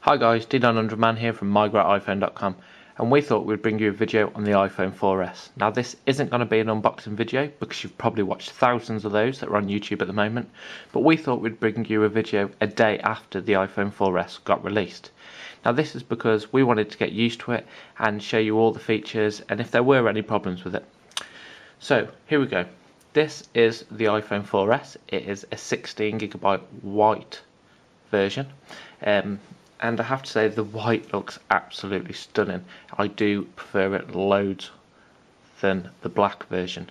Hi guys, D900Man here from MyGreatIPhone.com, and we thought we'd bring you a video on the iPhone 4S. Now this isn't going to be an unboxing video because you've probably watched thousands of those that are on YouTube at the moment, but we thought we'd bring you a video a day after the iPhone 4S got released. Now this is because we wanted to get used to it and show you all the features and if there were any problems with it. So here we go. This is the iPhone 4S. It is a 16GB white version. And I have to say the white looks absolutely stunning. I do prefer it loads than the black version.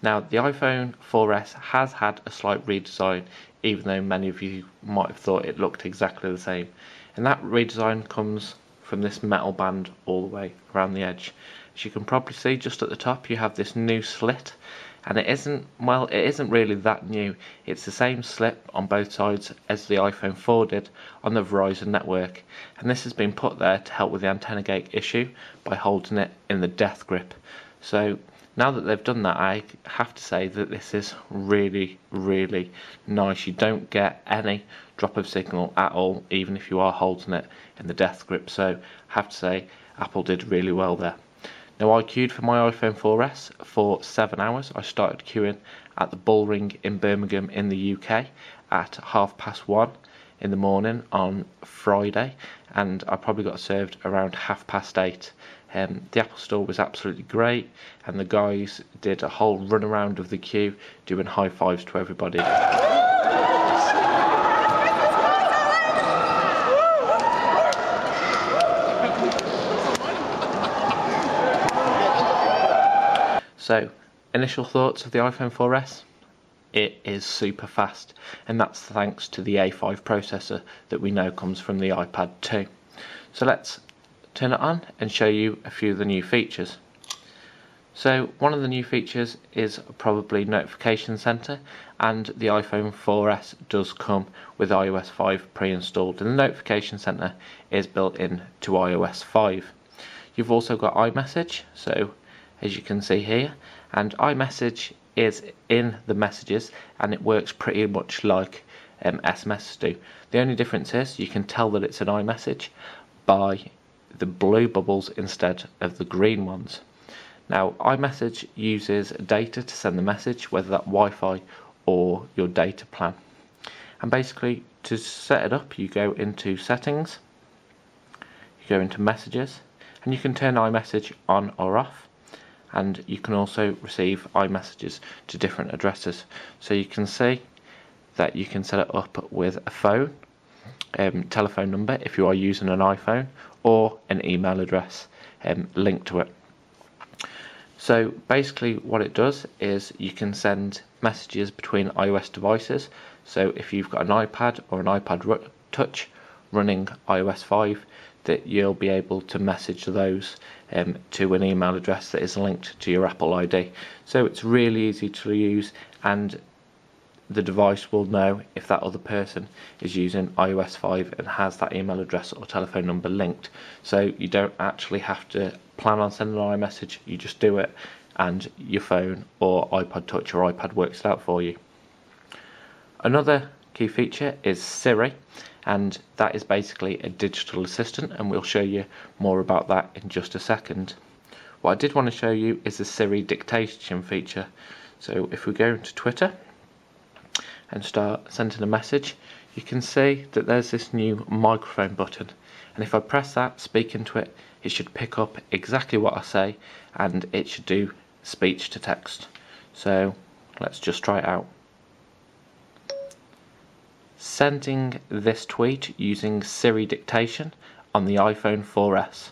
Now the iPhone 4S has had a slight redesign, even though many of you might have thought it looked exactly the same. And that redesign comes from this metal band all the way around the edge. As you can probably see, just at the top you have this new slit, and it isn't really that new. It's the same slit on both sides as the iPhone 4 did on the Verizon network, and this has been put there to help with the antenna gate issue by holding it in the death grip. So now that they've done that, I have to say that this is really nice. You don't get any drop of signal at all, even if you are holding it in the death grip. So I have to say Apple did really well there. Now I queued for my iPhone 4S for 7 hours. I started queuing at the Bullring in Birmingham in the UK at 1:30 in the morning on Friday, and I probably got served around 8:30. The Apple Store was absolutely great, and the guys did a whole run around of the queue doing high fives to everybody. So, initial thoughts of the iPhone 4S? It is super fast, and that's thanks to the A5 processor that we know comes from the iPad 2. So let's turn it on and show you a few of the new features. So one of the new features is probably Notification Center, and the iPhone 4S does come with iOS 5 pre-installed, and the Notification Center is built in to iOS 5. You've also got iMessage, so as you can see here, and iMessage is in the messages and it works pretty much like SMS do. The only difference is you can tell that it's an iMessage by the blue bubbles instead of the green ones. Now iMessage uses data to send the message, whether that Wi-Fi or your data plan. And basically to set it up you go into settings, you go into messages, and you can turn iMessage on or off. And you can also receive iMessages to different addresses. So you can see that you can set it up with a phone, telephone number if you are using an iPhone, or an email address linked to it. So basically what it does is you can send messages between iOS devices. So if you've got an iPad or an iPad Touch running iOS 5, that you'll be able to message those to an email address that is linked to your Apple ID. So it's really easy to use, and the device will know if that other person is using iOS 5 and has that email address or telephone number linked. So you don't actually have to plan on sending an iMessage, you just do it and your phone or iPod Touch or iPad works it out for you. Another key feature is Siri, and that is basically a digital assistant, and we'll show you more about that in just a second. What I did want to show you is the Siri dictation feature. So if we go into Twitter and start sending a message, you can see that there's this new microphone button, and if I press that, speak into it, it should pick up exactly what I say and it should do speech to text. So let's just try it out. Sending this tweet using Siri dictation on the iPhone 4S.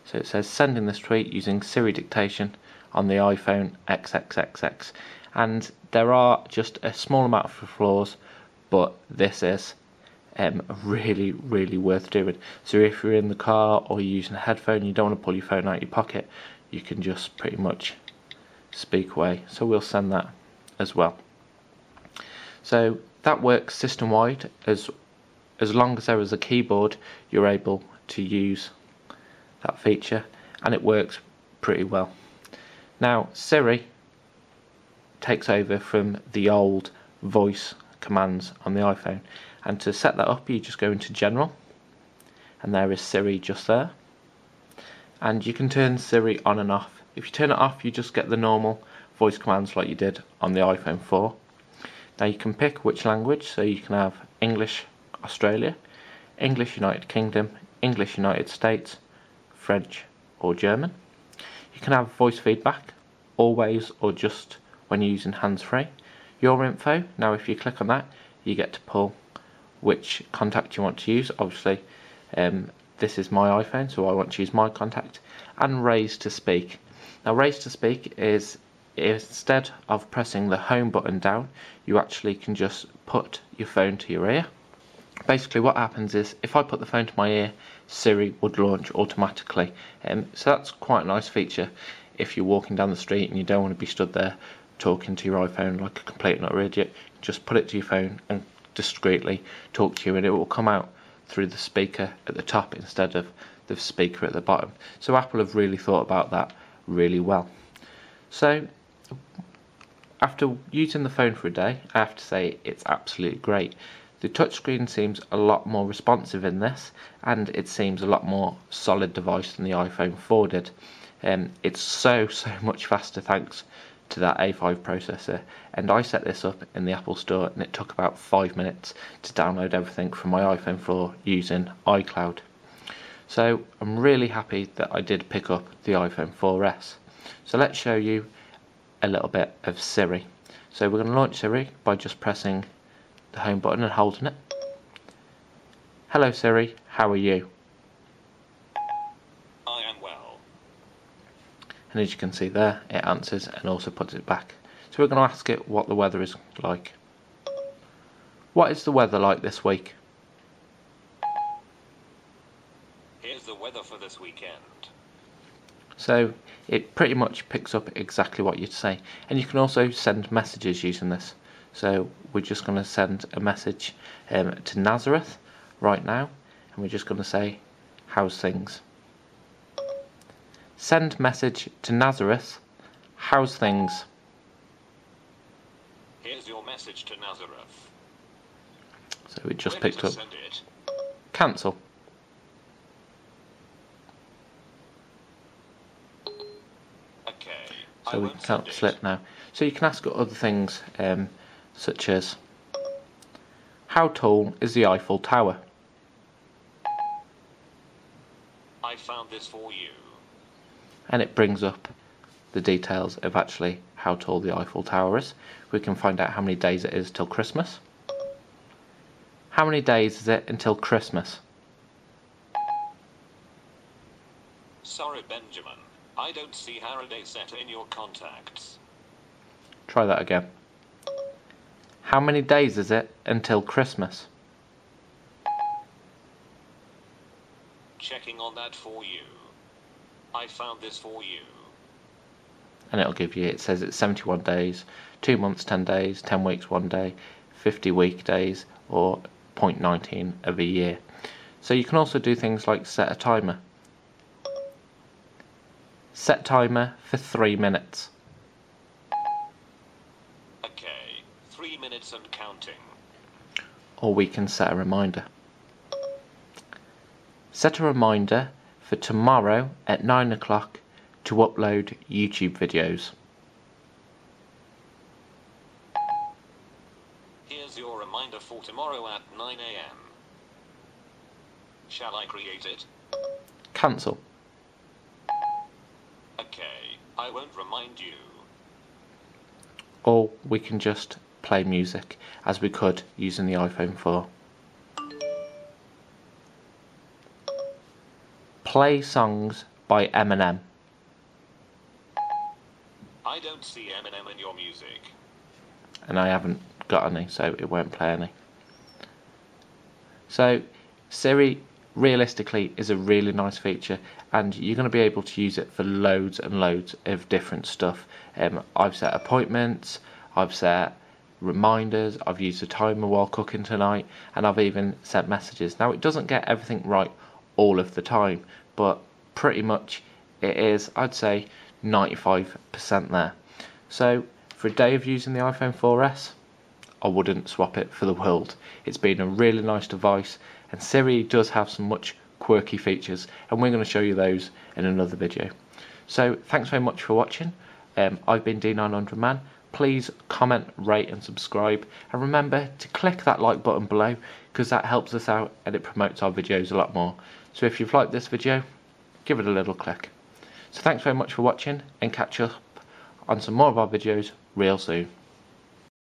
So it says sending this tweet using Siri dictation on the iPhone XXXX, and there are just a small amount of flaws, but this is really worth doing. So if you're in the car or you're using a headphone, you don't want to pull your phone out of your pocket, you can just pretty much speak away. So we'll send that as well. So that works system-wide. As long as there is a keyboard, you're able to use that feature, and it works pretty well. Now Siri takes over from the old voice commands on the iPhone. And to set that up, you just go into General, and there is Siri just there. And you can turn Siri on and off. If you turn it off, you just get the normal voice commands like you did on the iPhone 4. Now you can pick which language, so you can have English Australia, English United Kingdom, English United States, French or German. You can have voice feedback, always or just when you're using hands-free. Your info, now if you click on that, you get to pull which contact you want to use. Obviously, this is my iPhone, so I want to use my contact. And raise to speak. Now raise to speak is, instead of pressing the home button down, you actually can just put your phone to your ear. Basically what happens is, if I put the phone to my ear, Siri would launch automatically. So that's quite a nice feature if you're walking down the street and you don't want to be stood there talking to your iPhone like a complete and utter idiot. Just put it to your phone and discreetly talk to you, and it will come out through the speaker at the top instead of the speaker at the bottom. So Apple have really thought about that really well. So after using the phone for a day, I have to say it's absolutely great. The touchscreen seems a lot more responsive in this, and it seems a lot more solid device than the iPhone 4 did. It's so much faster thanks to that A5 processor, and I set this up in the Apple Store and it took about 5 minutes to download everything from my iPhone 4 using iCloud. So I'm really happy that I did pick up the iPhone 4S. So let's show you a little bit of Siri. So we're going to launch Siri by just pressing the home button and holding it. Hello Siri, how are you? I am well. And as you can see there, it answers and also puts it back. So we're going to ask it what the weather is like. What is the weather like this week? Here's the weather for this weekend. So it pretty much picks up exactly what you'd say. And you can also send messages using this. So we're just going to send a message to Nazareth right now, and we're just going to say, how's things? Send message to Nazareth, how's things? Here's your message to Nazareth. So it just Ready picked to up. send it. Cancel. Okay. So we can cancel it now. So you can ask other things, such as, how tall is the Eiffel Tower? I found this for you. And it brings up the details of actually how tall the Eiffel Tower is. We can find out how many days it is till Christmas. How many days is it until Christmas? Sorry, Benjamin. I don't see Harrowday set in your contacts. Try that again. How many days is it until Christmas? Checking on that for you. I found this for you. And it'll give you, it says it's 71 days, 2 months, 10 days, 10 weeks, 1 day, 50 weekdays, or 0.19 of a year. So you can also do things like set a timer. Set timer for 3 minutes. Okay. 3 minutes and counting. Or we can set a reminder. Set a reminder for tomorrow at 9 o'clock to upload YouTube videos. Here's your reminder for tomorrow at 9 AM. Shall I create it? Cancel. Okay, I won't remind you. Or we can just play music as we could using the iPhone 4. Play songs by Eminem. I don't see Eminem in your music. And I haven't got any, so it won't play any. So Siri realistically is a really nice feature, and you're going to be able to use it for loads and loads of different stuff. I've set appointments, I've set reminders, I've used a timer while cooking tonight, and I've even sent messages. Now it doesn't get everything right all of the time, but pretty much it is, I'd say, 95% there. So for a day of using the iPhone 4S, I wouldn't swap it for the world. It's been a really nice device, and Siri does have some much quirky features, and we're going to show you those in another video. So thanks very much for watching. I've been D900Man. Please comment, rate and subscribe, and remember to click that like button below, because that helps us out and it promotes our videos a lot more. So if you've liked this video, give it a little click. So thanks very much for watching, and catch up on some more of our videos real soon.